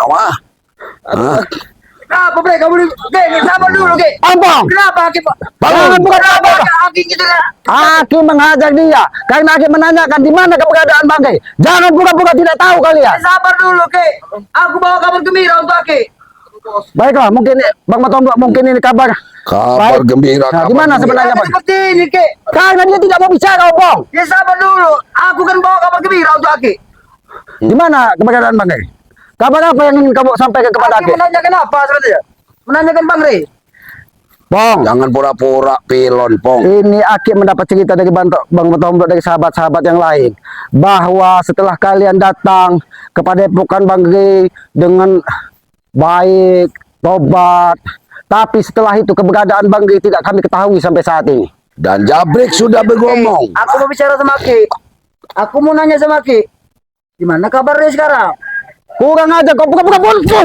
kau ah? Hah? Kenapa bre kamu sabar dulu Ki. Abang, Kenapa Ki? Jangan bukan Kenapa apa. Ki gitu kan? Aki menghajar dia karena Aki menanyakan di mana keberadaan Bangke. Jangan pura-pura tidak tahu kalian. Sabar dulu Ki. Aku bawa kabar gembira untuk Ki. Baiklah, mungkin Bang Matombok mungkin ini kabar. Kabar Baik. gembira. Nah, kabar gimana gembira. sebenarnya Bang? Seperti ini Ki. Karena dia tidak mau bicara, Bang. Ya sabar dulu. Aku kan bawa kabar gembira untuk Ki. Di mana keberadaan Bangke? Kabar apa yang ingin kamu sampaikan kepada Aki Aki? menanyakan apa sebenarnya? Menanyakan Bang Rey. Bang, Jangan pura-pura pilon, Pong. ini Aki mendapat cerita dari Bang Matombok dari sahabat-sahabat yang lain bahwa setelah kalian datang kepada Epokan Bangke dengan baik, tobat, tapi setelah itu keberadaan Bangke tidak kami ketahui sampai saat ini. Dan Jabrik sudah bergomong. Aku mau bicara sama Ki. Aku mau nanya sama Ki. Gimana kabarnya sekarang? Kurang aja kau buka bodoh.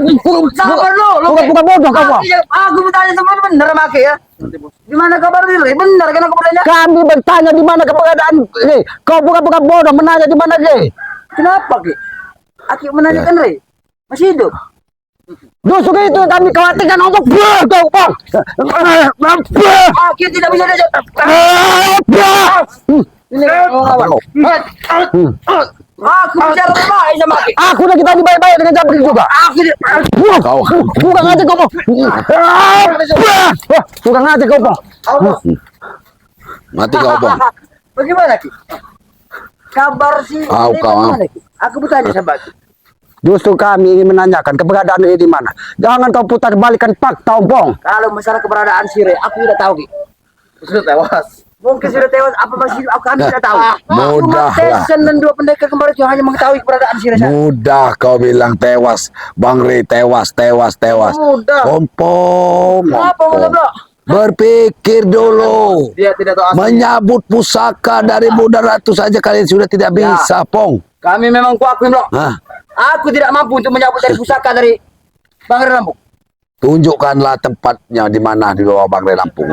Sabar lu. Buka bodoh kau. Aku bertanya sama lu bener sama Ki ya. Gimana kabar lu? Bener kan aku bertanya? Kami bertanya di mana keberadaan. Kau buka bodoh menanya di mana, Kenapa Ki? Aki menanyakan Rey. Masih hidup? Justru itu yang kami khawatirkan untuk kau, Bang. Aki tidak bisa diajak. Ini Apa kau? aku bicara baik sama Aki. Aku udah kita baik-baik dengan Jabrik juga. Kau. Kurang aja kau, Bang. Kurang aja kau, Bang. Mati kau, Pong. Bagaimana Ki? Kabar si Kau, Rey kau. bagaimana, Ki? Aku bertanya sama Aki. Justru kami ingin menanyakan keberadaan dia di mana. Jangan kau putar balikan fakta, Bang. Kalau masalah keberadaan si Rey, aku tidak tahu Ki. Sudah tewas. Mungkin sudah tewas, apa masih aku kami tidak tahu. Mudah lah. Tyson dan dua pendekar kembali itu hanya mengetahui keberadaan si Rey. Mudah kau bilang tewas. Bang Rey tewas. Mudah. Pompong. Apa mudah bro? Berpikir dulu. Dia tidak tahu asli. Menyabut pusaka dari Bunda Ratu saja kalian sudah tidak bisa, Pong. Kami memang kuakui bro. Hah? Aku tidak mampu untuk menyabut dari pusaka dari Bang Rey Lampung. Tunjukkanlah tempatnya di mana di bawah Bang Rey Lampung.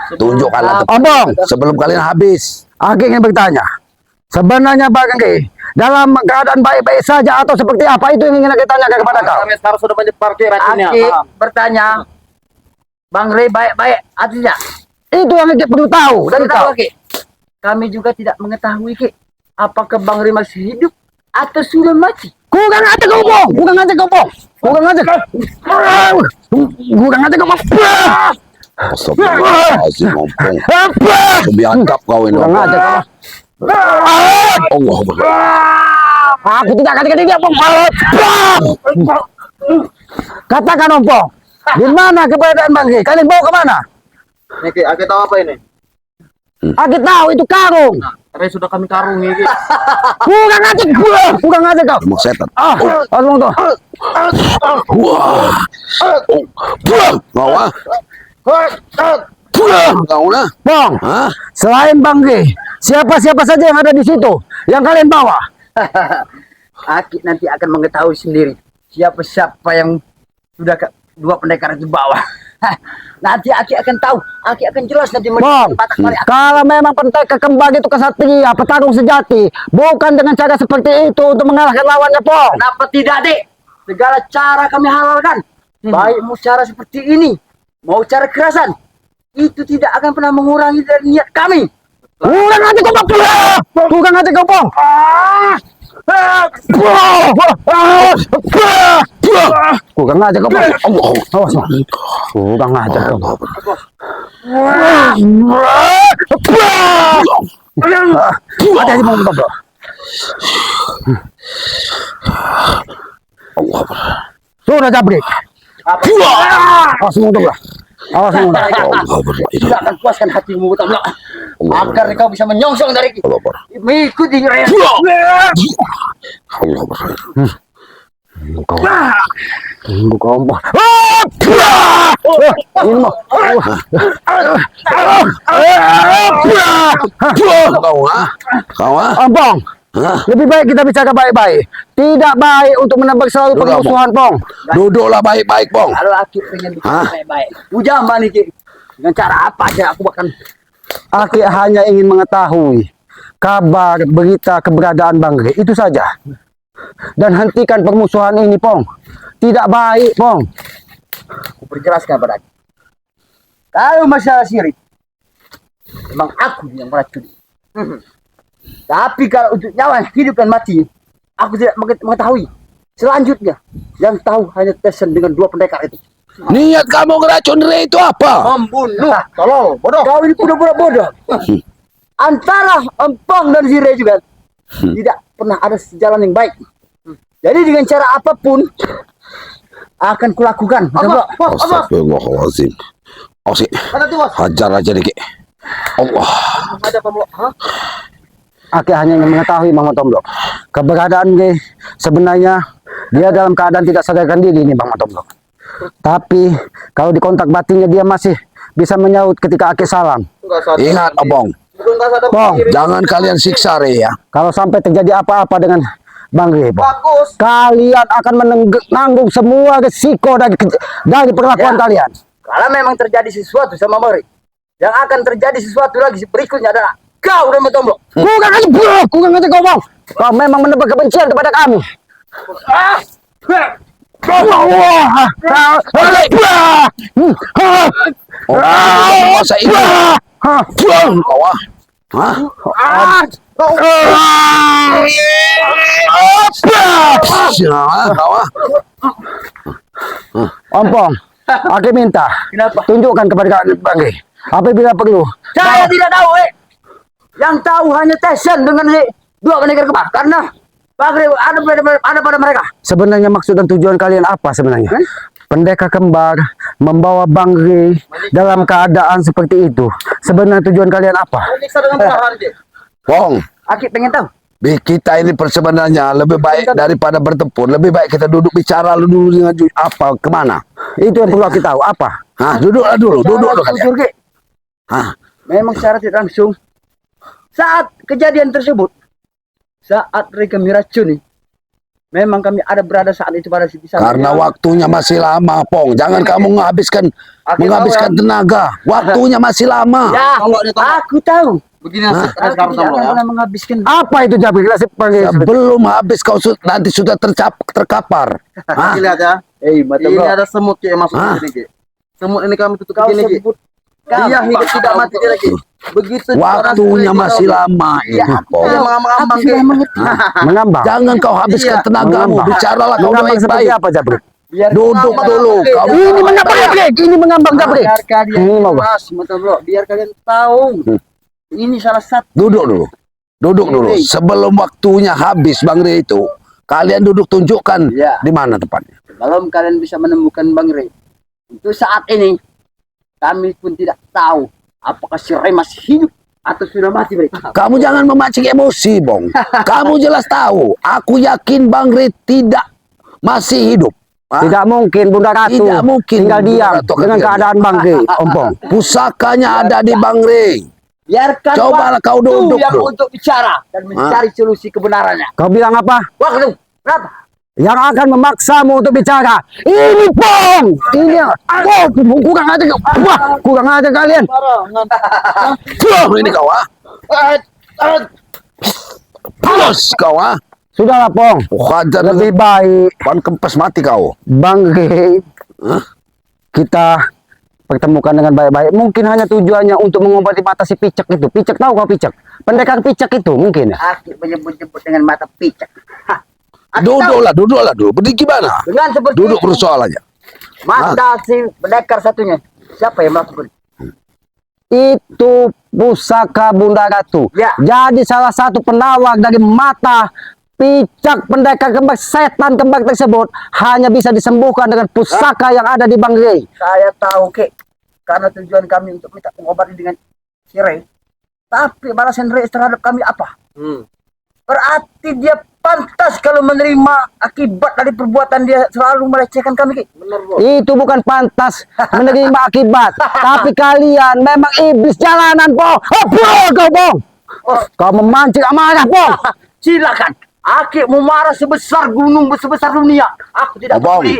Tunjukkanlah tempat Abang, sebelum kalian habis. Aki ingin bertanya. Sebenarnya Bang Rey dalam keadaan baik-baik saja atau seperti apa itu yang ingin kita tanyakan kepada kau. Kami sekarang sudah banyak parkir racunnya. Aki bertanya, Bang Rey baik-baik artinya. Itu yang kita perlu tahu dari kau. Ki. Kami juga tidak mengetahui Ki. Apakah Bang Rey masih hidup atau sudah mati? Kurang aja kau, Bang. Kurang aja kau, Bang. Kurang aja kau, Bang. Astagfirullahaladzim, Pong. Biadab kau ini. Kurang aja kau. Allah. Aku tidak akan dia, Bang. Katakan, Om Pong. Di mana keberadaan Bang Rey? Kalian bawa ke mana? Nih Ki, aku tahu apa ini? Aku tahu itu karung. Rey sudah kami karungi Ki. Kurang aja kau. Emang setan. Langsung tuh. Wah. Kau ah. Kau lah. Bang, Hah? selain Bang Rey, siapa-siapa saja yang ada di situ yang kalian bawa? Aki nanti akan mengetahui sendiri siapa yang sudah dua pendekar itu bawa. Nanti Aki akan tahu, Aki akan jelas nanti Bang, kalau memang pendekar kembar itu kesatria, petarung sejati, bukan dengan cara seperti itu untuk mengalahkan lawannya, Bang. Kenapa tidak, Dek? Segala cara kami halalkan. Baik mau cara seperti ini, mau cara kerasan, itu tidak akan pernah mengurangi dari niat kami. Kurang aja kau, Bang. Kurang aja kau, Bang. Kurang aja kau, Bang. Awas, Bang. Kurang aja kau. Hati-hati, Bang. Allah. Sudah Jabrik. Awas mundur lah. Awas mundur. Tidak akan puaskan hatimu, Tamlo. Agar kau bisa menyongsong dari mengikuti Rey. Allah. Buka ombak. Ini mah. Kau ah. Abang, lebih baik kita bicara baik-baik. Tidak baik untuk menambah selalu Duduk, permusuhan, Pong. Duduklah baik-baik, Pong. Kalau Aki pengen bicara baik-baik, ujah nih Ki. Dengan cara apa aja aku bahkan Aki hanya ingin mengetahui kabar, berita keberadaan Bang Rey. Itu saja. Dan hentikan permusuhan ini, Pong. tidak baik, Pong. Aku perjelaskan pada Aki. Kalau masalah sirik, memang aku yang meracuni. Tapi kalau untuk nyawa hidup dan mati, aku tidak mengetahui. Selanjutnya, yang tahu hanya Tesen dengan 2 pendekar itu. Niat kamu ngeracun Ray itu apa? Membunuh. Tolong, bodoh. Kau ini pura-pura bodoh. Antara Empong dan Zire juga tidak pernah ada sejalan yang baik. Jadi dengan cara apapun akan kulakukan. Astagfirullahaladzim. Osi, hajar aja dikit. Allah. Aki hanya ingin mengetahui Bang Tomblok. Keberadaan dia sebenarnya dia dalam keadaan tidak sadarkan diri ini Bang Tomblok. Tapi kalau di kontak batinnya dia masih bisa menyaut ketika Aki salam. Ingat, Abang. Pong, Jangan kalian siksa Ray ya. kalau sampai terjadi apa-apa dengan Bang Ray, Pong, Bagus. kalian akan menanggung semua resiko dari perlakuan Ya. kalian. Kalau memang terjadi sesuatu sama Mori, yang akan terjadi sesuatu lagi berikutnya adalah kau dan Tomblok. Kurang aja kau, Pong. Kau memang menebar kebencian kepada kami. Masa itu? Buang kau ah. Hah? Kau ah. Ompong, Aki minta Kenapa? tunjukkan kepada Bang Ray apabila perlu. Saya tidak tahu, Yang tahu hanya Tesen dengan 2 pendekar kembar. Karena Bagre ada pada mereka. Sebenarnya maksud dan tujuan kalian apa sebenarnya? Pendekar kembar membawa Bang Ray dalam keadaan seperti itu. Sebenarnya tujuan kalian apa? Pong, Aki pengen tahu. kita ini sebenarnya lebih baik daripada bertempur. Lebih baik kita duduk bicara dulu dengan apa, kemana? Itu yang perlu kita tahu. Apa? Hah, duduklah dulu kalian. Jujur, Ki. Hah, Memang secara tidak langsung saat kejadian tersebut, saat mereka meracuni, memang kami ada berada saat itu pada di sana. karena waktunya masih lama, Pong. Jangan kamu menghabiskan tenaga. Waktunya masih lama. Ya, aku tahu. Begini Aku tidak akan menghabiskan. Apa itu Jabir? Belum habis kau nanti sudah terkapar. Hah? lihat ya. Mata Ini bro. ada semut Ki, yang masuk Hah? ke sini Ki. Semut ini kami tutup Kau begini Ki. sebut. Iya, hidup tidak mati dia lagi. Begitu Waktunya masih lama ini, Pong. Dia mengambang-ambang Ki. sudah mengerti. Mengambang. Jangan kau habiskan Iya. tenagamu. Mengambang. Bicaralah kau Mengambang dengan seperti baik. apa Jabir? Biar Duduk dulu. Kau Ini mengambang Jabir. Ini mengambang Jabir. biar kalian Ini mau jelas, mata bro. Biar kalian tahu. Ini salah satu. Duduk dulu. Sebelum waktunya habis Bang Ray itu, kalian duduk tunjukkan Iya. di mana tempatnya. Kalau kalian bisa menemukan Bang Ray, itu saat ini kami pun tidak tahu apakah si Ray masih hidup atau sudah mati, Ray. Kamu jangan memancing emosi, Bong. Kamu jelas tahu. Aku yakin Bang Ray tidak masih hidup. Hah? Tidak mungkin Bunda Ratu Tidak mungkin tinggal Bunda diam Ratu akan dengan diam. keadaan Bang Ray, Ompong. Pusakanya ada di Bang Ray. Biarkan Cobalah kau waktu duduk yang dulu. untuk bicara dan mencari solusi kebenarannya. Kau bilang apa? Waktu, kenapa? Yang akan memaksamu untuk bicara. Ini Pong. Ini. Kurang aja kau. Wah, kurang aja kalian. Ini kau ah. Puas kau ah. Sudahlah Pong. Hajar Lebih baik ban kempes mati kau. Bang Ray Hah? kita pertemukan dengan baik-baik. Mungkin hanya tujuannya untuk mengobati mata si Picek itu. Picek tahu kau Picek? Pendekar Picek itu mungkin. Aki menyebut-nyebut dengan mata picak. Aki tahu, Duduklah dulu. Berdiri gimana? dengan seperti Duduk itu, persoalannya. mata si pendekar satunya. Siapa yang melakukan? Itu pusaka Bunda Ratu. Ya. Jadi salah satu penawar dari mata Picek pendekar kembar setan kembar tersebut hanya bisa disembuhkan dengan pusaka yang ada di Bang Ray. Saya tahu, Kek. Karena tujuan kami untuk minta pengobatan dengan si Ray. Tapi balasan Ray terhadap kami apa? Berarti dia pantas kalau menerima akibat dari perbuatan dia selalu melecehkan kami, Kek. Benar, Bro. Itu bukan pantas menerima akibat. Tapi kalian memang iblis jalanan, Pong. Kau, Pong. Kau memancing amarah, Pong. Silakan. Aki mau marah sebesar gunung, sebesar dunia. Aku tidak Abang. peduli.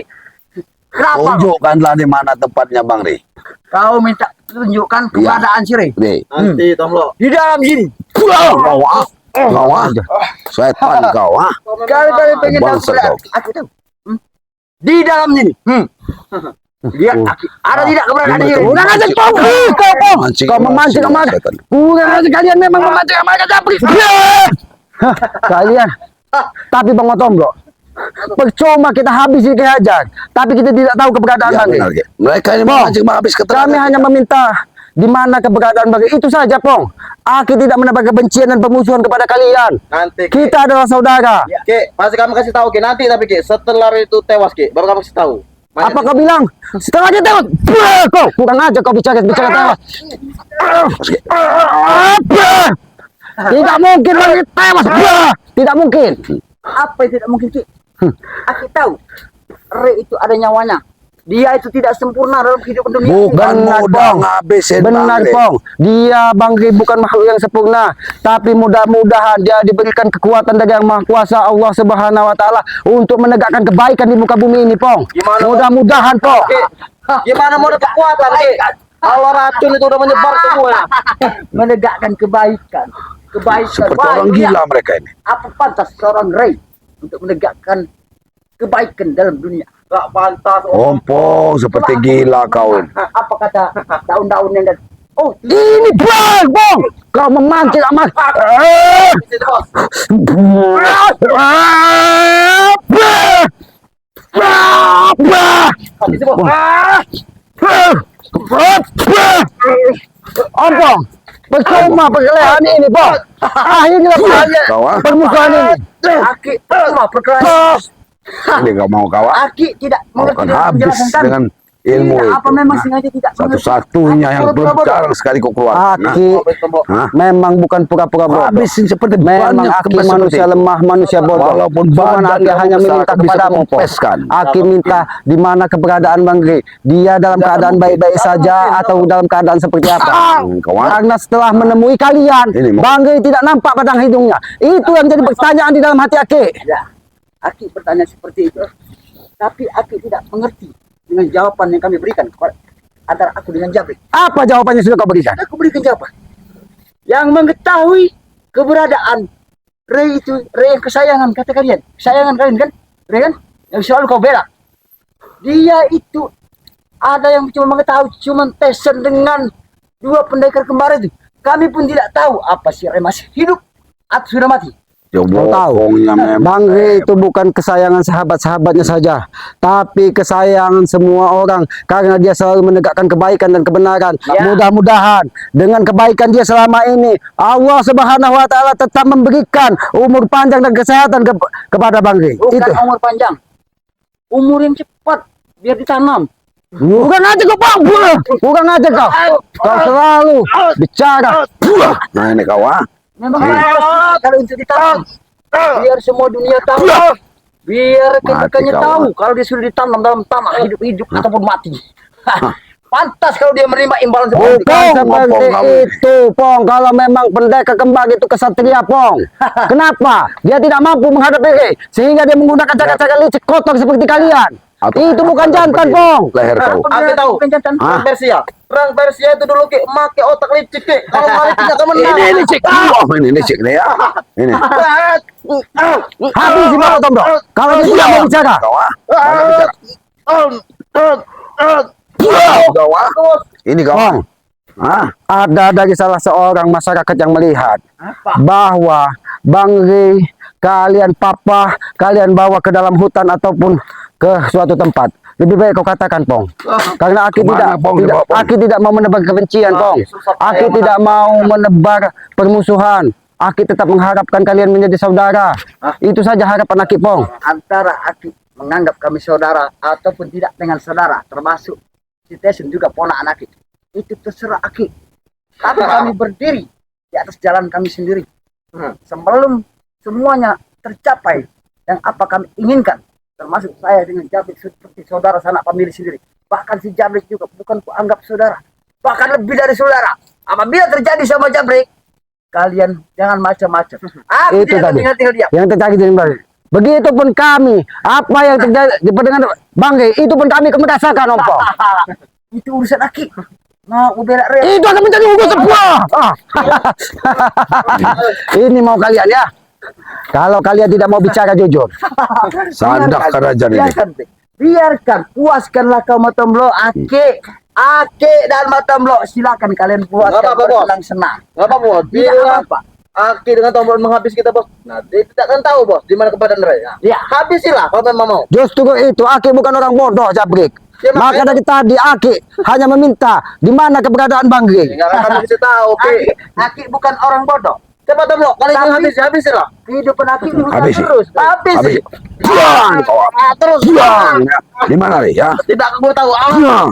Kenapa? Tunjukkanlah di mana tempatnya Bang Ray. Kau minta tunjukkan keberadaan si Ray. Nih. Nanti Tomlo. Di dalam sini. Kau ah. Kau ah. Setan kau ah. Kali-kali pengen tahu Bangsa keberadaan. kau. Aku tahu. di dalam sini. Lihat Aki, ada tidak keberadaan ini? Kurang aja kau, kau Pong. Mancing Kau memancing emosi, amat. setan. Kurang aja kalian memang memancing amat Japri. Kalian. Tapi Bang Matombro, percuma kita habisi Ki Hajar, tapi kita tidak tahu keberadaan Ya, Bang. benar, Ki. Mereka ini Pong, memancing habis keterangan. kami hanya meminta di mana keberadaan Bang. Itu saja Pong. Aki tidak mendapat kebencian dan permusuhan kepada kalian. Nanti Ki. Kita adalah saudara. Ki, masih kami kasih tahu Ki. Nanti tapi Ki, setelah itu tewas Ki, baru kami kasih tahu. Banyak, Apa Ki. kau bilang? Setelah dia tewas, kau kurang aja kau bicara tewas. Tidak mungkin lagi tewas. Tidak mungkin. Apa yang tidak mungkin Ki? Aki tahu, Re itu ada nyawanya. Dia itu tidak sempurna dalam kehidupan dunia. Bukan Benar, mudah Pong. ngabisin Benar Bang. Pong. Dia Bang Ri bukan makhluk yang sempurna, tapi mudah-mudahan dia diberikan kekuatan dari Yang Maha Kuasa Allah Subhanahu wa taala untuk menegakkan kebaikan di muka bumi ini, Pong. Gimana, Mudah-mudahan, Pong. Ki, gimana mau ada kekuatan Ki? Kalau racun itu udah menyebar semua. Menegakkan kebaikan. Kebaikan. Seperti Wah, orang iya. gila mereka ini. Apa pantas seorang Ray untuk menegakkan kebaikan dalam dunia? Gak pantas. Ompong, seperti gila kau ini. Apa kata daun-daun yang ada? Oh, Ini Pong. Kau memancing amat. Ompong, percuma perkelahian ini, Pong. Akhirnya Kau, ah? permusuhan ini. Aki, apa perkelahian? Ini kau mau kau, ah? Aki tidak Kau mengerti akan dalam habis penjelasan kami. dengan ilmu Tidak, itu. apa memang Nah, sengaja tidak mengerti? satu-satunya yang belum jarang sekali kau keluar. Nah, Aki Hah? memang bukan pura-pura bodoh. habisin seperti Memang banyak Aki tempat manusia seperti lemah, manusia bodoh. Walaupun Cuman badan Aki kamu hanya besar, meminta bisa kepadamu, Pong. kupeskan. Aki minta di mana keberadaan Bang Ri. Dia dalam keadaan baik-baik saja atau dalam keadaan seperti apa? Kau, ah? Karena setelah menemui kalian, Ini mau- Bang Ri tidak nampak padang hidungnya. Itu yang jadi pertanyaan di dalam hati Aki. Ya, Aki bertanya seperti itu. Tapi Aki tidak mengerti dengan jawaban yang kami berikan kepada antara aku dengan Jabrik. Apa jawabannya sudah kau berikan? Aku berikan jawaban. Yang mengetahui keberadaan Ray itu, Ray yang kesayangan kata kalian. Kesayangan kalian kan? Ray kan? Yang selalu kau bela. Dia itu ada yang cuma mengetahui, cuma tesan dengan dua pendekar kembar itu. Kami pun tidak tahu apa si Ray masih hidup atau sudah mati. Ya, Kau tahu, bohongnya memang. Bang Ri itu bukan kesayangan sahabat-sahabatnya saja, tapi kesayangan semua orang karena dia selalu menegakkan kebaikan dan kebenaran. Ya. Mudah-mudahan dengan kebaikan dia selama ini, Allah Subhanahu wa taala tetap memberikan umur panjang dan kesehatan kepada Bang Ri. Bukan Itu. umur panjang. Umur yang cepat biar ditanam. Bukan aja kau, Bang. Bukan aja kau. Kau selalu bicara. Nah, ini kau, ah? Memang kalau untuk ditanam, biar semua dunia tahu, biar rekan-rekannya Mati kau. tahu kalau dia sudah ditanam dalam tanah hidup-hidup ataupun mati. Pantas kalau dia menerima imbalan seperti itu. Bukan Pong, seperti Pong, kamu. itu, Pong. Kalau memang pendekar kembar itu kesatria, Pong. Kenapa? Dia tidak mampu menghadapi diri, sehingga dia menggunakan cara-cara licik kotor seperti kalian. Atau Itu bukan apa jantan, seperti Pong. Leher kau. Aku tahu. Bukan jantan. Hah? Perang Persia. Perang Persia itu dulu Ki, make otak licik Ki. Kalau malah tidak akan menang. Ini cek. Ini cek nih ya. Ini. Habis si Bang Tombro. Kalau dia tidak mau bicara. Kau, ah? Kau, ah? Ini kau. Pong, Ah, ada dari salah seorang masyarakat yang melihat bahwa Bang Ri, kalian kalian bawa ke dalam hutan ataupun ke suatu tempat. Lebih baik kau katakan, Pong. Karena Aki Kemana, tidak, Pong, tidak dibawa, Pong? Aki tidak mau menebar kebencian, Pong. Aki tidak mau menebar permusuhan. Aki tetap mengharapkan kalian menjadi saudara. Itu saja harapan Aki, Pong. Antara Aki menganggap kami saudara ataupun tidak dengan saudara, termasuk si Tesen juga ponakan Aki. Itu terserah Aki. Tapi kami berdiri di atas jalan kami sendiri. Sebelum semuanya tercapai yang apa kami inginkan, termasuk saya dengan Jabrik seperti saudara sanak famili sendiri. Bahkan si Jabrik juga bukan kuanggap saudara, bahkan lebih dari saudara. Apabila terjadi sama Jabrik, kalian jangan macam-macam. Aku Itu tidak tadi. tinggal dia. Yang terjadi dengan Bang Ri. Begitupun kami, apa yang terjadi dengan Bang Ri, itu pun kami merasakan, Om Pong. Itu urusan Aki. Mau bela Ray. Itu akan menjadi urusan semua. Ini mau kalian ya. Kalau kalian tidak mau bicara jujur, sandak kerajaan ini. Biarkan, Bre. Biarkan, puaskanlah kau Matomblo, Ake dan Matomblo, silakan kalian puaskan Nggak apa-apa, Bos. bersenang-senang. Nggak apa bos. Tidak Bila apa-apa. Aki dengan tombol menghabis kita bos. Nah, dia tidak akan tahu bos di mana keberadaan mereka. Ya. Habisilah kalau memang mau. Justru itu Aki bukan orang bodoh, Jabrik. Ya, Maka makanya- dari tadi Aki hanya meminta di mana keberadaan Bang Geng. Nggak akan kami kasih tahu. Oke. Aki bukan orang bodoh. Coba Tomblo, kali ini Tapi- habisilah. Kehidupan Aki dibuka Habis. terus. Habis. Habis. Buang kau. Terus. Buang. Di mana nih ya? Tidak aku tahu. Buang.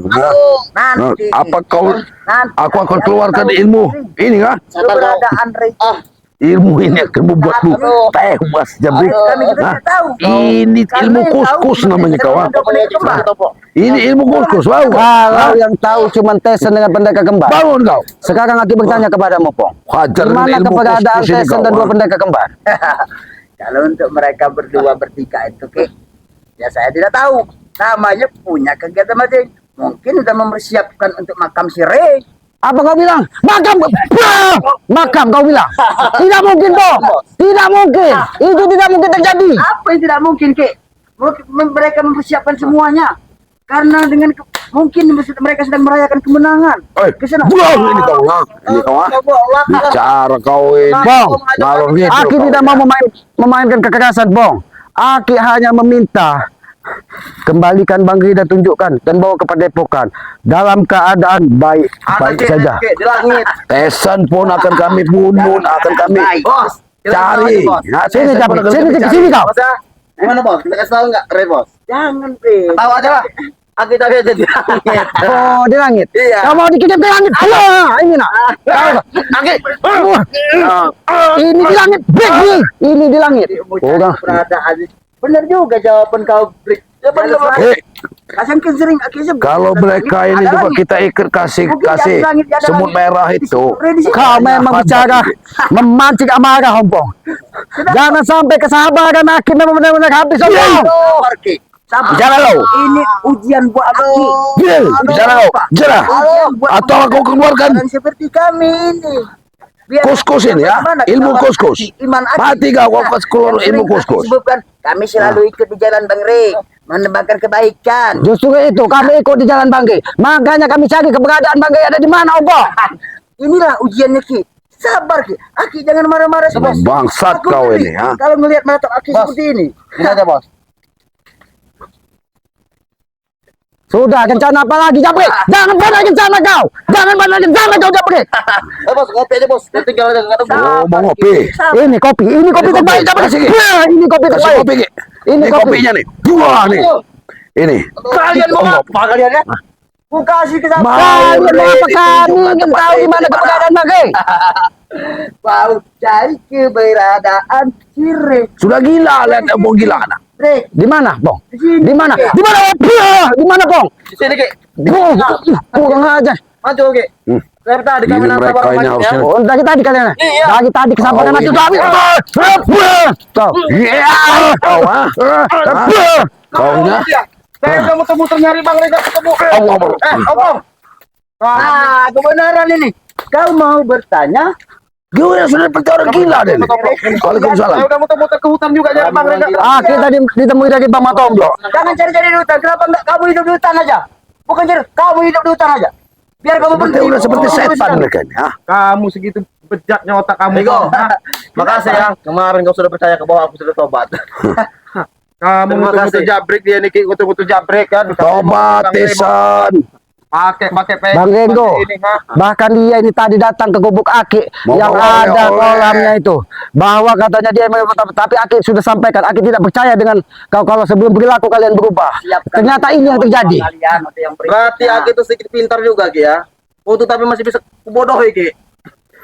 Nanti. Apa kau? Nanti. Aku akan keluarkan ilmu ini kan? Keberadaan Reki. Ilmu ini akan membuatmu tewas, Jabrik. Kami juga Nah, tidak tahu. ini Karena ilmu yang tahu kuskus cuma namanya Tessen kawan. dengan pendekar kembar. Ini ilmu kuskus, bangun. Kalau yang tahu cuma Tessen dengan pendekar kembar. Bangun kau. Sekarang Aki bertanya kepadamu, Pong. Hajar Di mana ilmu keberadaan kuskus ini Tessen kau. dan dua pendekar kembar? Kalau untuk mereka berdua bertiga itu, ya saya tidak tahu. Namanya punya kegiatan masing. Mungkin sudah mempersiapkan untuk makam si Rey. Apa kau bilang? Makam! Bah! Makam kau bilang? Tidak mungkin, Pong. Tidak mungkin. Itu tidak mungkin terjadi. Apa yang tidak mungkin, Mereka mempersiapkan semuanya. Karena dengan mungkin mereka sedang merayakan kemenangan. Kesana. Buang ini kau. Ini kau. Bicara kau ini. Bong, Ngalor gitu Aki kau. tidak mau memainkan kekerasan, Bong. Aki hanya meminta kembalikan Bang Geng dan tunjukkan dan bawa ke Padepokan dalam keadaan baik saja. Di langit. Tessen pun akan kami bunuh, akan kami Bos. cari. Nah, Sini, Tessen pun Jabrik. akan Sini, kami cari. sini kau. Bos ya. Gimana bos? Kita kasih tahu nggak, Rey bos? Jangan, Tahu aja lah. Aki tadi aja di langit. Oh, di langit. Iya. Kau mau dikirim ke langit? Ayo, ini nak. Aki. Ini di langit. Big nih. Ini di langit. Orang keberadaan. Benar juga jawaban kau, Brik. Ya benar. Kasih sering Aki sebut. Kalau mereka ini coba kita ikat kasih semut merah itu. Kau memang bicara memancing amarah, Ompong. Jangan sampai kesabaran Aki memang benar-benar habis, Ompong. Bicara kau. Ini ujian buat Aki. Bicara kau. Bicara. Atau aku keluarkan Orang seperti kami ini. kuskus ini ya. Bagaimana Ilmu kita kuskus. iman Aki? Mati kau kasih keluar Yang ilmu sering Aki kuskus. sebutkan, kami selalu ikut di jalan Bang Rey, menebarkan kebaikan. Justru itu kami ikut di jalan Bang Geng. Makanya kami cari keberadaan Bang Geng ada di mana, Ompong. Inilah ujiannya Ki. Sabar Ki. Aki jangan marah-marah sama Bangsat Aku kau ngeri ini ya. Kalau ngelihat mata Aki Bos. seperti ini. Ini aja bos. Sudah, rencana apa lagi, Jabrik? Jangan banyak rencana kau. Jangan banyak rencana kau, Jabrik. Bos, ngopi aja bos. Kita tinggal aja nggak ada. Oh, mau ngopi. Ini kopi terbaik, Jabrik. Kasih, Ki. Ya, ini kopi Kasih terbaik. kopi, Ki. Ini Ini kopi. kopinya nih. Buah nih. Ini. Kalian mau apa kalian ya? Ku kasih ke Mau. Kalian mau apa kami Ditunjukkan ingin tempat tahu di ini mana di mana. keberadaan Bang Geng? Mau cari keberadaan si Rey. Sudah gila lihat abang gila anak. Rey, Di mana, Bong? di sini. Di mana? Di mana? Di mana, Bong? Di sini Ki. Kurang aja. Maju Ki. Dari tadi kami Ini nantap mereka orang ini banyak ya. harusnya. Oh, dari tadi kalian. Iya. Dari tadi kesabaran Oh, aku ini. sudah habis. Kau. Iya. Kau ah. Kaunya. Saya udah muter-muter nyari Bang Rey nggak ketemu. Allah. Opong. Ah, kebenaran ini. Kau mau bertanya? Gue sudah seperti orang gila deh. Waalaikumsalam. Saya udah muter-muter ke hutan juga nyari Bang Rey nggak ketemu. Ah, kita ditemui dari Bang Matomblo. Jangan cari-cari di hutan. Kenapa enggak kamu hidup di hutan aja? Bukan cari, kamu hidup di hutan aja. Biar kamu Mereka udah seperti setan mereka ini. Ah. Kamu segitu bejatnya otak kamu. Bego. Makasih ya. Kemarin kau sudah percaya ke bahwa aku sudah tobat. Kamu Terima mutu-mutu kasih. jabrik dia nih, mutu-mutu jabrik kan. Tobat Tesan. Pakai Bang Renggo. ini, ha? Bahkan dia ini tadi datang ke gubuk Aki Mau yang bawa ada oleh-oleh. kolamnya itu. Bahwa katanya dia memang tapi Aki sudah sampaikan Aki tidak percaya dengan kau kalau sebelum perilaku kalian berubah. Ternyata ini yang terjadi. Kalian atau yang Berarti Aki itu sedikit pintar juga Ki ya. Foto tapi masih bisa bodohi Ki.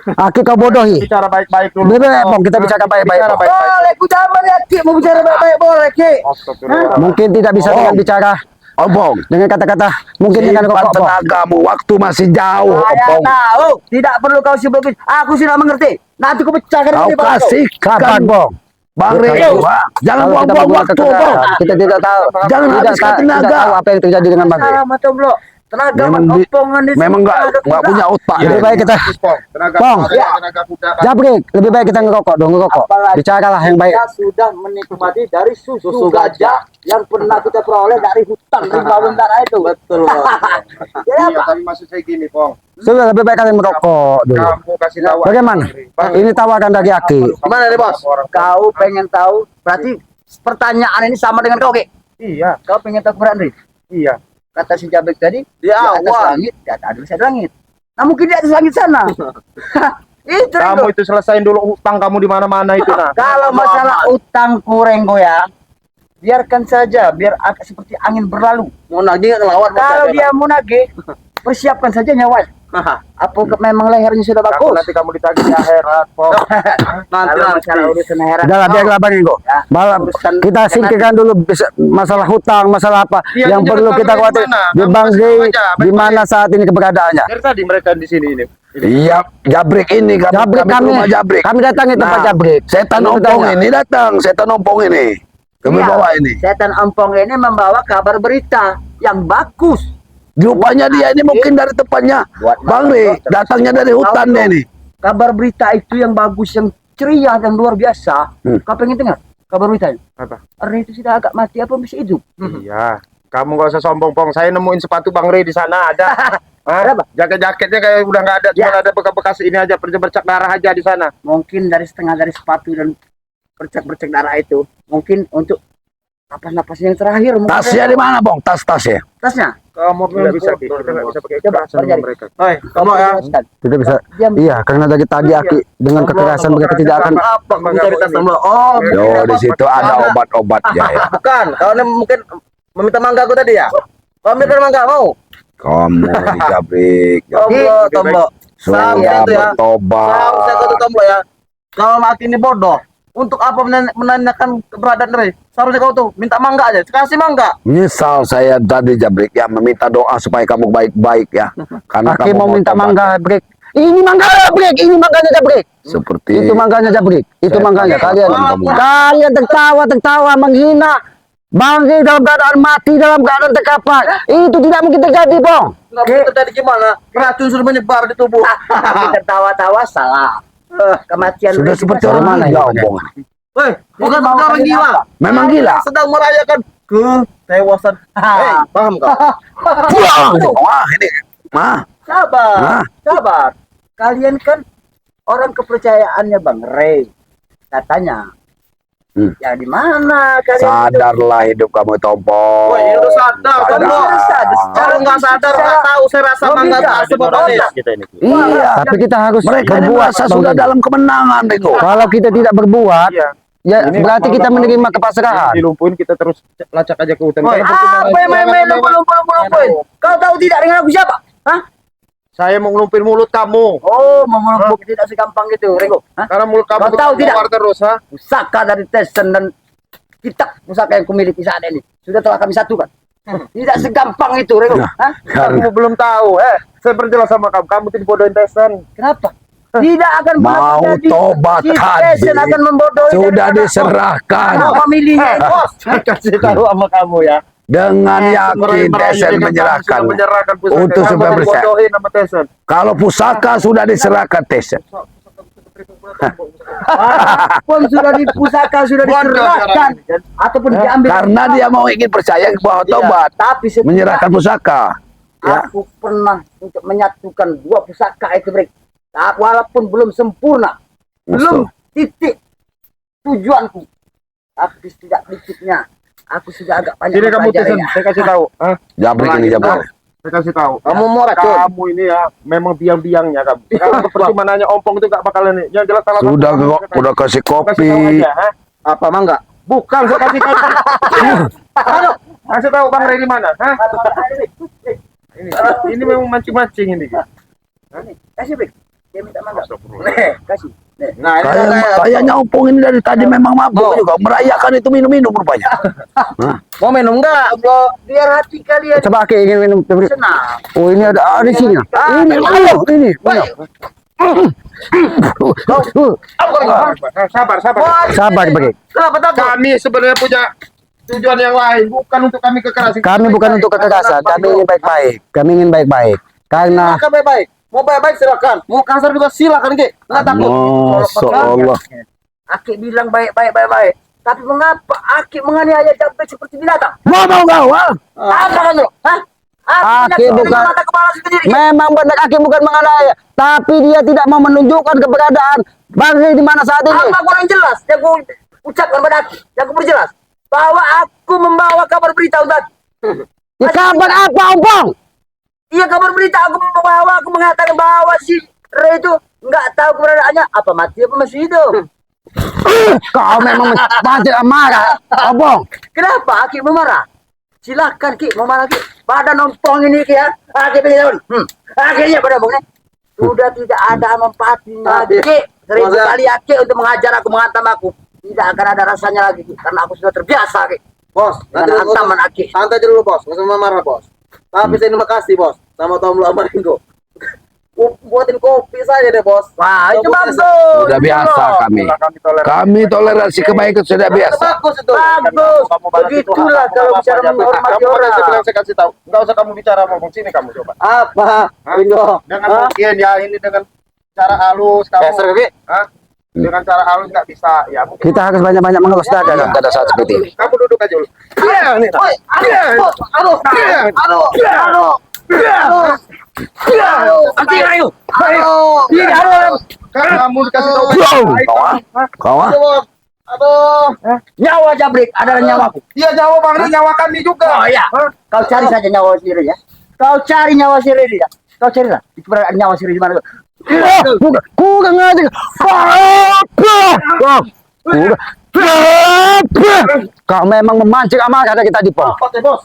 Aki kau bodohi. Bicara baik-baik dulu. Bebe, Bang, kita bicara baik-baik, Bicara Bang. Boleh, ku zaman ya, Ki. Mau bicara baik-baik, boleh, Ki. Astagfirullah. Mungkin tidak bisa Oh. dengan bicara Obong. dengan kata-kata, mungkin dengan Simpan kok. tenagamu. Waktu masih jauh. Saya Obong. tahu. Tidak perlu kau sibuk. Aku sudah mengerti. Nanti ku pecahkan Kau ini, Bang. kasihkan. Kapan, Bong? Bang Kalau- Renggo. ah. Jangan Kalau kita buang-buang membuat waktu, kekerasan, Bang. kita tidak tahu. Jangan tidak habiskan tidak tenaga. tahu apa yang terjadi dengan Bang Renggo. Salah, Matoblo. Tenaga Memang omongan di memang sini, tenaga nggak kuda. punya otak. Lebih baik kita Tenaga Pong. kuda, tenaga kuda. Jabrik, lebih baik kita ngerokok dong, ngerokok. Apalagi Bicaralah yang baik. Kita sudah menikmati dari susu gajah yang pernah kita peroleh dari hutan rimba utara itu. Betul. Ya, Iya, Pak. tapi maksud saya gini, Pong. Sudah lebih baik kalian merokok dulu. Kamu kasih tahu. Bagaimana? Ini tawaran dari Aki. Gimana nih, Bos? Kau pengen tahu? Berarti pertanyaan ini sama dengan kau, Ki. Iya, Kau pengen tahu keberadaan Ri? iya. Kata si Jabrik tadi, Di atas awal. langit, di atas langit. Nah, mungkin di atas langit sana. Itu Kamu Ringo. itu selesain dulu utang kamu di mana-mana itu nah. Kalau masalah utang Renggo ya, biarkan saja, biar seperti angin berlalu. mau nagih ngelawan Kalau dia mau nagih, persiapkan saja nyawa. Apa memang lehernya sudah Takut bagus? nanti kamu ditagih di akhirat, Pong. Kalau masalah urusan leher, Udah lah, biarlah Bang Ego. Ya, Malam urusan- kita singkirkan dulu masalah hutang, masalah apa Iya, yang ini perlu jelas kita Bang Ray khawatir. di mana? Di Kamu Bang kasih Ray, tahu aja, di mana saat ini keberadaannya? Dari tadi mereka di sini ini. Iya, Jabrik ini Jabrik ke rumah Jabrik. kami datangi tempat Nah, Jabrik. Setan Kami ompong bertanya. ini datang, setan ompong ini. Kami Iya, bawa ini. setan ompong ini membawa kabar berita yang bagus. Rupanya dia ini mungkin dari tempatnya Buat Bang Ri, datangnya dari hutannya ini. Kabar berita itu yang bagus, yang ceria, yang luar biasa. Kau pengen dengar kabar beritanya? Apa? Orang itu sudah agak mati apa masih hidup? Iya. Kamu gak usah sombong, Pong. Saya nemuin sepatu Bang Ray di sana ada. Berapa? Jaket-jaketnya kayak udah nggak ada, cuma Ya. ada bekas-bekas ini aja, bercak darah aja di sana. Mungkin dari setengah dari sepatu dan bercak-bercak darah itu, mungkin untuk napas-napas yang terakhir. Mungkin Tasnya di mana, Bong? Tas-tasnya. tasnya. Kamu tidak bisa, kita nggak bisa pakai Coba, kekerasan sama pelajari. mereka. Kamu jelaskan. Kita bisa. Diam. Iya, karena dari tadi Aki dengan kekerasan mereka tidak akan. apa kamu cari tas sama? Oh, Yo, di situ ada obat-obatnya ya. bukan. Kau mungkin meminta mangga aku tadi ya? Kau minta mangga mau? Kamu ini Jabrik. Tombol, tombol. Sudah Sama itu ya. bertobat. Saya kata tombol ya. Kalau mati ini bodoh. Untuk apa menanyakan keberadaan Ray? Seharusnya kau tuh minta mangga aja. Kasih mangga. Menyesal saya tadi Jabrik ya meminta doa supaya kamu baik-baik ya. Karena Aki kamu mau minta tobat. mangga Jabrik. Ini mangga Jabrik, ini mangganya Jabrik. Seperti Itu mangganya Jabrik. Itu Saya mangganya tahu. kalian. Kamu. Kalian tertawa menghina. Bang Ray dalam keadaan mati, dalam keadaan terkapar. Itu tidak mungkin terjadi, Bong. Nggak bisa terjadi gimana? Racun sudah menyebar di tubuh. Tapi tertawa-tawa salah. Kematian sudah Ray seperti juga orang salah. gila omongan. Woi, bukan Jadi mau orang kalian gila. apa? Memang gila. Sedang merayakan ketewasan. Hei, paham kau? Pulang. Wah, ini. Mah. Sabar, Hah? sabar. Kalian kan orang kepercayaannya Bang Ray. Katanya. Ya di mana kalian? Sadarlah hidup kamu tompong. Woi, ini udah sadar, Sadar. Tombol. Kalau nggak sadar, nggak tahu saya rasa mangga Logika. tak sebenarnya. Iya. Tapi kita harus Mereka ini berbuat, merasa Bang sudah Ray. dalam kemenangan, Bego. Kalau kita tidak berbuat, Iya. ya Ini berarti kalau kita nggak menerima mau kepasrahan. Dilumpuhin kita terus lacak aja ke hutan. Woi, apa yang main-main lumpuh-lumpuh? Kau tahu tidak dengan aku siapa? Hah? Saya mau ngelumpin mulut kamu. Oh, mengelompok tidak segampang gitu, Rego. Hah? Karena mulut kamu Kau tahu tidak? keluar terus, ha? Pusaka dari Tesen dan kitab pusaka yang kumiliki saat ini sudah telah kami satukan. Tidak segampang itu, Rego. Hah? Karena Kamu belum tahu, saya berjelas sama kamu. Kamu tidak bodohin Tesen. Kenapa? Tidak akan pernah mau terjadi. tobat Si tadi Tesen akan membodohi sudah daripada diserahkan anak familinya itu. Bos, saya kasih tahu sama kamu ya. dengan yakin Merayu-merayu Tesen dengan menyerahkan kamu sudah menyerahkan pusaka. untuk Kamu supaya bersih. dibodohin sama Tesen. Kalau pusaka sudah diserahkan Tesen. Pun sudah di pusaka sudah Bodoh diserahkan ataupun diambil. Karena dia mau ingin percaya bahwa tobat, Tapi setelah menyerahkan pusaka. Ya. aku pernah untuk menyatukan dua pusaka itu, Brik. Nah, walaupun belum sempurna, belum titik tujuanku, tapi titiknya aku sudah agak banyak Jadi kamu mempelajari. Tesen, saya kasih tahu. Hah? Jabrik ini Jabrik. Saya kasih tahu. Kamu mau racun? Kamu ini ya memang biang-biangnya kamu. Kamu seperti mananya ompong itu gak bakalan nih. Yang jelas salah satu Sudah kamu kok, udah kasih kasih tahu kopi. aja, ha? Apa mangga? Bukan, saya kasih tahu. Aduh, kasih tahu Bang Ray di mana? Hah? Ini memang mancing-mancing ini. Nih, kasih, Brik. Dia minta mangga. Astagfirullah. Nih, kasih. Nih. Nah, ini Kayaknya ompong ini dari tadi memang mabuk juga. Merayakan itu minum-minum rupanya. mau minum enggak? Biar hati kalian Coba Aki ingin minum Jabrik. senang. Oh ini ada di sini. Ini, ini. Sabar, sabar. Sabar Jabrik. Kenapa takut? Kami sebenarnya punya tujuan yang lain, bukan untuk kami kekerasan. Kami bukan untuk kekerasan, kami ingin baik-baik. Kami ingin baik-baik. Karena Silakan baik-baik. Mau baik-baik silakan. Mau kasar juga silakan, Ki. Enggak takut. Masya Allah. Aki bilang baik. Tapi mengapa Aki menganiaya Jabrik seperti binatang? Mau kau, ha? Apa kan lu? Hah? Aki bukan, mata kepala sendiri. memang benar Aki bukan menganiaya, tapi dia tidak mau menunjukkan keberadaan Bangri di mana saat ini. Apa kurang jelas yang ku ucapkan pada Aki? Yang ku perjelas bahwa aku membawa kabar berita untuk Aki. Di kabar apa, Ompong? Iya, kabar berita aku membawa, aku mengatakan bahwa si Re itu nggak tahu keberadaannya, apa mati apa masih hidup. Kau memang macam marah, Ompong. Kenapa Aki memarah? Silakan Ki, mau marah Ki. Pada nongpong ini Ki ya. Aki pengen tahu. Akhirnya pada bang sudah tidak ada manfaatnya lagi Ki. 1000 kali Aki untuk mengajar aku, menghantam aku. Tidak akan ada rasanya lagi Ki, karena aku sudah terbiasa Ki. Bos, nanti Dengan hantaman Aki. santai aja dulu, Bos. Enggak usah marah, Bos. Tapi saya terima kasih, Bos. Sama Tom Lu sama Ringo. Buatin kopi saja deh, Bos. Wah, itu bagus. Sudah biasa kami. Kami toleransi kebaikan sudah biasa. Bagus itu. Bagus. Kamu balas itu. Begitulah kalau bicara Kamu menghormati kan orang. saya bilang saya kasih tahu. Enggak usah kamu bicara ngomong sini kamu coba. Apa? Ringo. Dengan mungkin ya ini dengan cara halus kamu. Hah? Dengan cara halus nggak bisa. Ya mungkin. Kita harus banyak-banyak mengelus dada. Dalam pada saat seperti ini. Kamu duduk aja dulu. Iya, nih. Woi, aduh. Kamu dikasih tahu. Kau, ha? Aduh. Nyawa Jabrik adalah nyawaku. Iya Jawa Bang, ini nyawa kami juga. Oh iya. Kau cari saja nyawa sendiri ya. Kau cari nyawa sendiri ya. Kau carilah. Keberadaan nyawa sendiri di mana? Kurang aja. Kau memang memancing amarah dari tadi, Pong. Apa teh, Bos?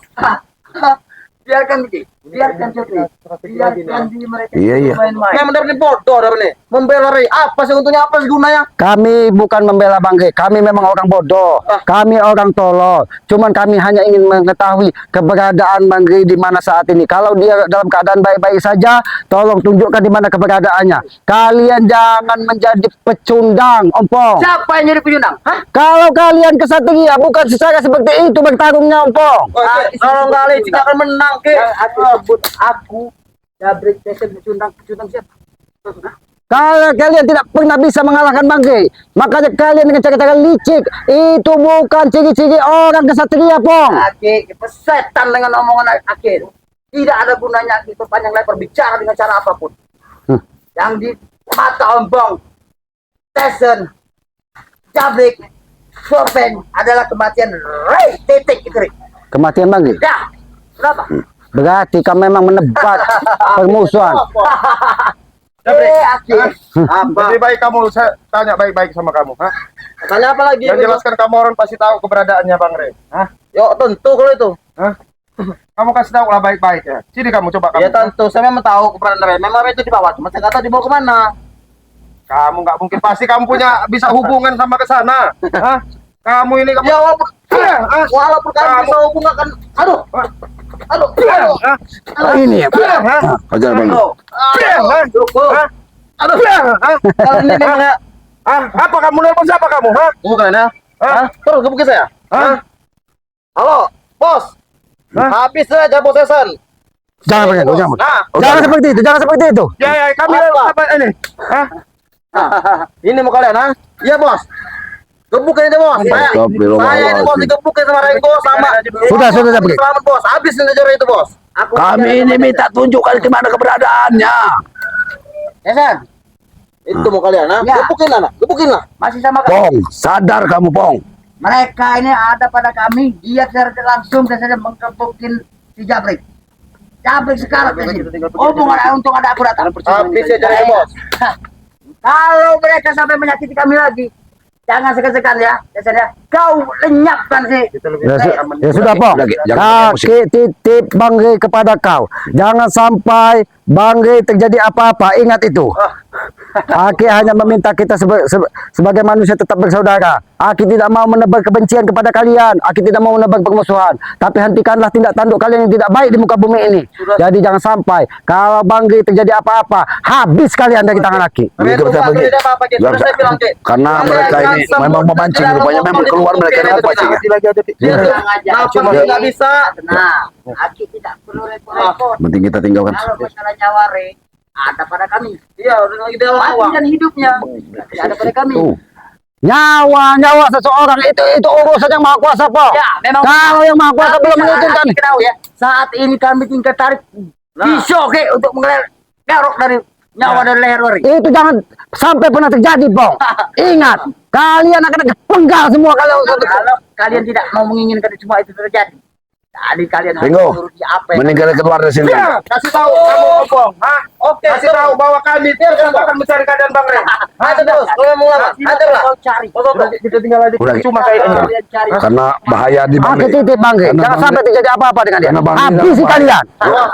Biarkan Ki. Biarkan Jabrik. Biarkan di mereka Iya. main-main. Memang benar nih bodoh dah nih. Membela Ray. Apa sih untungnya, apa sih gunanya? Kami bukan membela Bangri, kami memang orang bodoh, kami orang tolol. Cuman kami hanya ingin mengetahui keberadaan Bangri di mana saat ini. Kalau dia dalam keadaan baik-baik saja, tolong tunjukkan di mana keberadaannya. Kalian jangan menjadi pecundang, Ompong. Siapa yang jadi penyundang? Hah? Kalau kalian kesatria, bukan secara seperti itu bertarungnya, Ompong. Kalau kali jika akan menang ke. Yang aku sebut aku Jabrik Session penyundang siapa? Kalau kalian tidak pernah bisa mengalahkan Bangri, makanya kalian dengan cara-cara licik, itu bukan ciri-ciri orang kesatria, Pong. Aki, setan dengan omongan Aki. Tidak ada gunanya Aki panjang lebar bicara dengan cara apapun. Yang di mata Ompong, Session, Jabrik, Sopeng adalah kematian Ray titik itu. Kematian Bangri. Ya, kenapa? Berarti kamu memang menebak permusuhan. Aki. Apa? Lebih baik kamu saya tanya baik-baik sama kamu, hah? Tanya apa lagi? Yang jelaskan kamu orang pasti tahu keberadaannya Bang Ray. Hah? Yo, tentu kalau itu. Hah? Kamu kasih tahu lah baik-baik ya. Sini kamu coba kamu. Ya tentu, saya memang tahu keberadaan Ray. Memang Ray itu dibawa, cuma saya nggak tahu dibawa kemana. Kamu nggak mungkin pasti kamu punya bisa hubungan sama ke sana. Hah? Kamu ini kamu. Ya walaupun kami bisa hubungan kan, aduh. Ini ya. Ajar bang. Kalau ini memang Apa kamu nelpon siapa kamu? Hah? bukan ya? Hah? Terus gebukin saya. Hah? Halo, bos. Habis saja bos Hasan. Jangan begitu, jangan. Nah, Jangan seperti itu, jangan seperti itu. ya kami apa ini? Hah? Ini mau kalian, ha? Iya bos. Gebukin aja bos. Saya ini bos digebukin sama Rengo sama. Sudah, Jabrik. Selamat bos. Habis nih ngejar itu bos. Kami ini minta tunjukkan di mana keberadaannya. Esan, Itu mau kalian, ha? Ya. Gebukin lah, gebukin lah. masih sama kami. Pong, sadar kamu Pong. Mereka ini ada pada kami, dia secara langsung dan saja menggebukin si Jabrik. Jabrik sekarang ke sini. Oh, bukan untuk ada aku datang. Habis ya jadi bos. Kalau mereka sampai menyakiti kami lagi, jangan segan-segan ya. Biasanya kau lenyapkan sih. Ya sudah, Pong. Lagi, jangan pakai musik. Kaki titip Bangri kepada kau. Jangan sampai Bangri terjadi apa-apa. Ingat itu. Aki hanya meminta kita sebagai manusia tetap bersaudara. Aki tidak mau menebar kebencian kepada kalian. Aki tidak mau menebar permusuhan. Tapi hentikanlah tindak tanduk kalian yang tidak baik di muka bumi ini. Jadi jangan sampai kalau Bangri terjadi apa-apa, habis kalian dari tangan Aki. Begitu saya pergi. Karena mereka ini memang memancing rupanya memang keluar mereka Oke, dapat nanti pancing. lagi aja. Dia tenang aja. Kenapa Cuma nggak bisa? tenang. Aki tidak perlu repot-repot. Penting kita tinggalkan. Kalau masalah nyawa Re, ada pada kami. Iya, udah lagi dalam Mati awang. dan hidupnya tidak ada pada kami. Tuh. Nyawa seseorang itu urusan yang maha kuasa, Pak. Ya, memang Kalau yang maha kuasa Tapi belum saat mengizinkan. Aki tahu ya, saat ini kami tinggal tarik pisau ke untuk mengeler garok dari nyawa dari leher Re. Itu jangan sampai pernah terjadi, Bang. Ingat, kalian akan penggal semua kalau Kalau kalian tidak mau menginginkan semua itu terjadi, tadi kalian harus Ringo, menuruti apa yang mending kalian keluar dari sini. Kasih tahu kamu Opong. Hah? Oke. Kasih tahu bahwa kami akan mencari keadaan Bang Re. Ayo terus, ngomong apa? Ayo lah. kau cari. Kita tinggal aja Udah. cuma kayak ini. Kalian cari. Karena bahaya di Bang Aku Re. titip, Bang. Karena Jangan Bang sampai Re- terjadi apa-apa dengan dia. Karena Bang Re Habisi dalam kalian. Silakan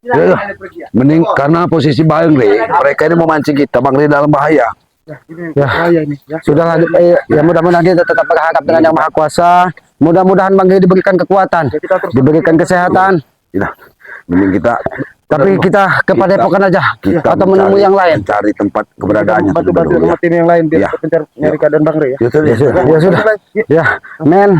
Ya. kalian pergi ya. Mending karena posisi Bang Re, mereka ini mau mancing kita. Bang Re dalam bahaya. Bahaya ini. Ya. Sudahlah, ya mudah-mudahan kita tetap berharap dengan yang maha kuasa. Mudah-mudahan Bang Giri diberikan kekuatan, diberikan kesehatan. Kita, mending kita. Tapi kita ke Padepokan aja Kita atau menemui yang lain. Cari tempat keberadaannya. Bantu-bantu terlebih sama tim yang lain biar Ya. kita nyari keadaan Bang Re ya. dahulu. Ya, sudah. Ya sudah, ya men.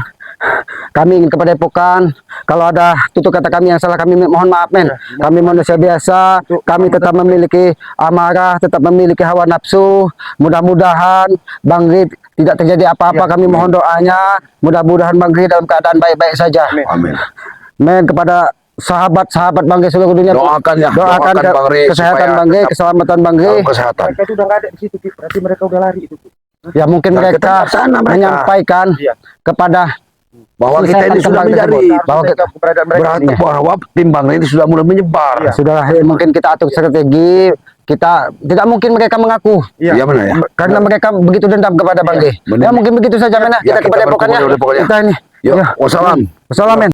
Kami ingin ke Padepokan. Kalau ada tutur kata kami yang salah, kami mohon maaf, men. Kami manusia biasa. Kami tetap memiliki amarah, tetap memiliki hawa nafsu. Mudah-mudahan Bang Giri tidak terjadi apa-apa. Kami mohon doanya. Mudah-mudahan Bang Giri dalam keadaan baik-baik saja. Amin. Men, kepada sahabat-sahabat Bang Giri seluruh dunia, Doakan ya, doakan doakan Bang Giri kesehatan supaya Bang Giri, tetap keselamatan Bang Giri. Dalam kesehatan. Mereka itu udah nggak ada di situ, Ki. Berarti mereka udah lari itu. Ki. Ya mungkin Nah, mereka kita ke sana mereka. menyampaikan Iya. kepada Bahwa kita ini sudah kembali menjadi tersebut. Bahwa kita keberadaan mereka. berarti Iya. bahwa tim Bang Re ini sudah mulai menyebar. sudahlah, ya, mungkin kita atur strategi. Kita tidak mungkin mereka mengaku Iya benar ya. karena mereka begitu dendam kepada Bang Giri. benar. Ya mungkin begitu saja, men. Ya, Kita kita kepada berkumpul Padepokannya. di Padepokannya. Kita ini. Yuk, Ya. wassalam. Wassalam, men.